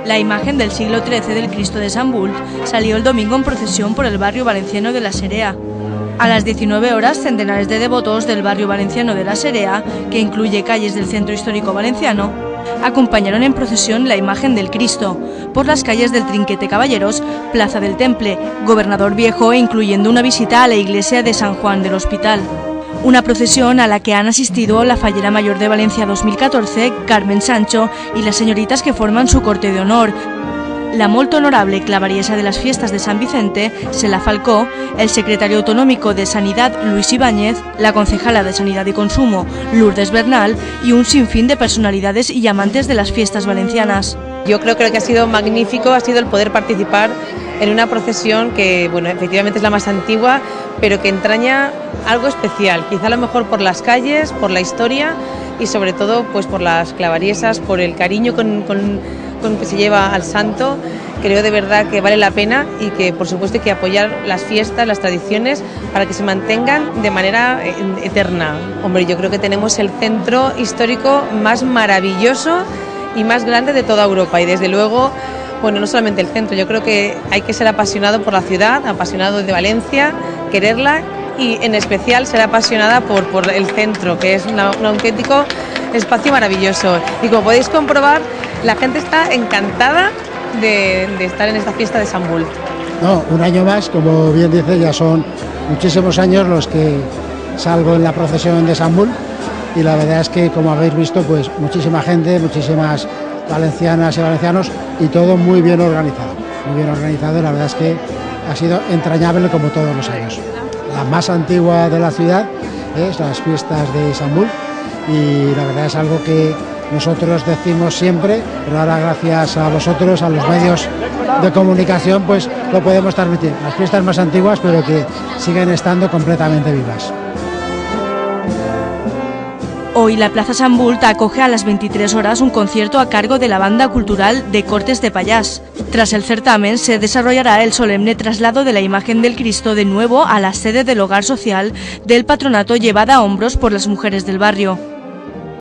La imagen del siglo XIII del Cristo de Sant Bult salió el domingo en procesión por el barrio valenciano de La Serea. A las 19 horas, centenares de devotos del barrio valenciano de La Serea, que incluye calles del centro histórico valenciano, acompañaron en procesión la imagen del Cristo por las calles del Trinquete Caballeros, Plaza del Temple, Gobernador Viejo e incluyendo una visita a la iglesia de San Juan del Hospital. Una procesión a la que han asistido la Fallera Mayor de Valencia 2014, Carmen Sancho, y las señoritas que forman su corte de honor, la molt honorable clavariesa de las fiestas de San Vicente, Sela Falcó, el secretario autonómico de Sanidad, Luis Ibáñez, la concejala de Sanidad y Consumo, Lourdes Bernal, y un sinfín de personalidades y amantes de las fiestas valencianas. Yo creo que lo que ha sido magnífico ha sido el poder participar en una procesión que, bueno, efectivamente es la más antigua, pero que entraña algo especial, quizá a lo mejor por las calles, por la historia y sobre todo pues por las clavariesas, por el cariño con que se lleva al santo. Creo de verdad que vale la pena y que por supuesto hay que apoyar las fiestas, las tradiciones para que se mantengan de manera eterna. Hombre, yo creo que tenemos el centro histórico más maravilloso y más grande de toda Europa y desde luego, bueno, no solamente el centro, yo creo que hay que ser apasionado por la ciudad, apasionado de Valencia, quererla y en especial ser apasionada por el centro, que es un auténtico espacio maravilloso. Y como podéis comprobar, la gente está encantada de estar en esta fiesta de Sant Bult. No, un año más, como bien dice, ya son muchísimos años los que salgo en la procesión de Sant Bult y la verdad es que, como habéis visto, pues muchísima gente, muchísimas valencianas y valencianos y todo muy bien organizado. Muy bien organizado, la verdad es que ha sido entrañable como todos los años. La más antigua de la ciudad es las fiestas de Sant Bult y la verdad es algo que nosotros decimos siempre, pero ahora gracias a vosotros, a los medios de comunicación, pues lo podemos transmitir. Las fiestas más antiguas, pero que siguen estando completamente vivas. Hoy la Plaza Sant Bult acoge a las 23 horas un concierto a cargo de la banda cultural de Cortes de Pallars. Tras el certamen se desarrollará el solemne traslado de la imagen del Cristo de nuevo a la sede del hogar social del patronato llevada a hombros por las mujeres del barrio.